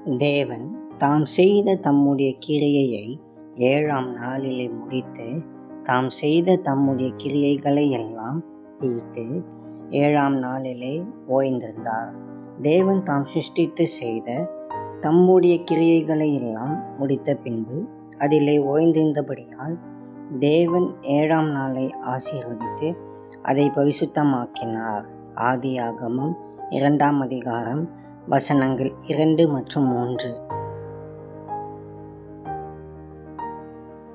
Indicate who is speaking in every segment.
Speaker 1: தேவன் தாம் செய்த தம்முடைய கிரியையை 7ஆம் நாளிலே முடித்து, தாம் செய்த தம்முடைய கிரியைகளை எல்லாம் தீர்த்து 7ஆம் நாளிலே ஓய்ந்திருந்தார். தேவன் தாம் சிருஷ்டித்து செய்த தம்முடைய கிரியைகளை எல்லாம் முடித்த பின்பு அதிலே ஓய்ந்திருந்தபடியால் தேவன் 7ஆம் நாளை ஆசீர்வதித்து அதை பரிசுத்தமாக்கினார். ஆதியாகமம் 2ஆம் அதிகாரம் வசனங்கள் 2 மற்றும் 3.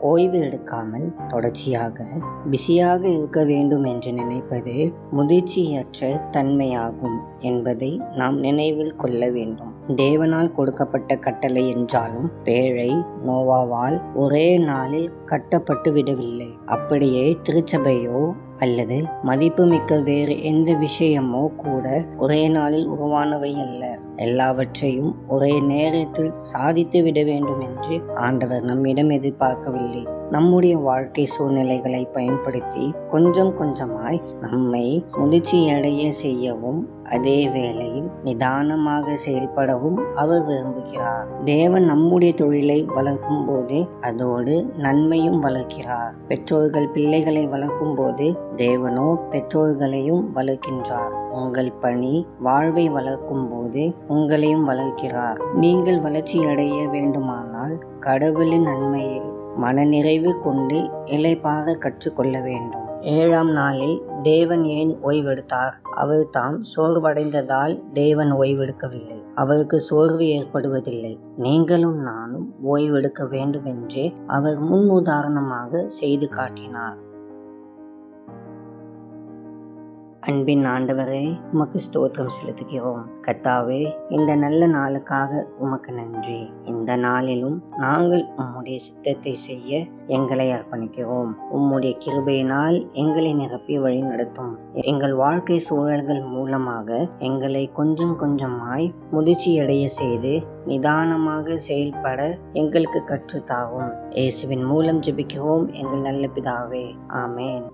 Speaker 1: ஓய்வு எடுக்காமல் தொடர்ச்சியாக பிஸியாக இருக்க வேண்டும் என்று நினைப்பது முதிர்ச்சியற்ற தன்மையாகும் என்பதை நாம் நினைவில் கொள்ள வேண்டும். தேவனால் கொடுக்கப்பட்ட கட்டளை என்றாலும் பேழை நோவாவால் ஒரே நாளில் கட்டப்பட்டு விடவில்லை. அப்படியே திருச்சபையோ அல்லது மதிப்புமிக்க வேறு எந்த விஷயமோ கூட ஒரே நாளில் உருவானவை அல்ல. எல்லாவற்றையும் ஒரே நேரத்தில் சாதித்து விட வேண்டும் என்று ஆண்டவர் நம்மிடம் எதிர்பார்க்கவில்லை. நம்முடைய வாழ்க்கை சூழ்நிலைகளை பயன்படுத்தி கொஞ்சம் கொஞ்சமாய் நம்மை முதிர்ச்சியடைய செய்யவும், அதே வேளையில் நிதானமாக செயல்படவும் அவர் விரும்புகிறார். தேவன் நம்முடைய தொழிலை வளர்க்கும் போது அதோடு நன்மையும் வளர்க்கிறார். பெற்றோர்கள் பிள்ளைகளை வளர்க்கும் போது தேவனோ பெற்றோர்களையும் வளர்க்கின்றார். உங்கள் பணி வாழ்வை வளர்க்கும் போது உங்களையும் வளர்க்கிறார். நீங்கள் வளர்ச்சி அடைய வேண்டுமானால் கடவுளின் நன்மையில் மனநிறைவு கொண்டு இளைப்பாற கற்றுக்கொள்ள வேண்டும். 7ஆம் நாளில் தேவன் ஏன் ஓய்வெடுத்தார்? அவர் தாம் சோர்வடைந்ததால் தேவன் ஓய்வெடுக்கவில்லை. அவருக்கு சோர்வு ஏற்படுவதில்லை. நீங்களும் நானும் ஓய்வெடுக்க வேண்டும் என்று அவர் முன் உதாரணமாக செய்து காட்டினார். அன்பின் ஆண்டவரே, உமக்கு ஸ்தோத்திரம் செலுத்துகிறோம். கர்த்தாவே, இந்த நல்ல நாளுக்காக உமக்கு நன்றி. இந்த நாளிலும் நாங்கள் உம்முடைய சித்தத்தை செய்ய எங்களை அர்ப்பணிக்கிறோம். உம்முடைய கிருபையினால் எங்களை நிரப்பி வழி நடத்தும். எங்கள் வாழ்க்கை சூழல்கள் மூலமாக எங்களை கொஞ்சம் கொஞ்சமாய் முதிர்ச்சியடைய செய்து நிதானமாக செயல்பட எங்களுக்கு கற்றுத்தாவும். இயேசுவின் மூலம் ஜெபிக்கிறோம் எங்கள் நல்ல பிதாவே. ஆமேன்.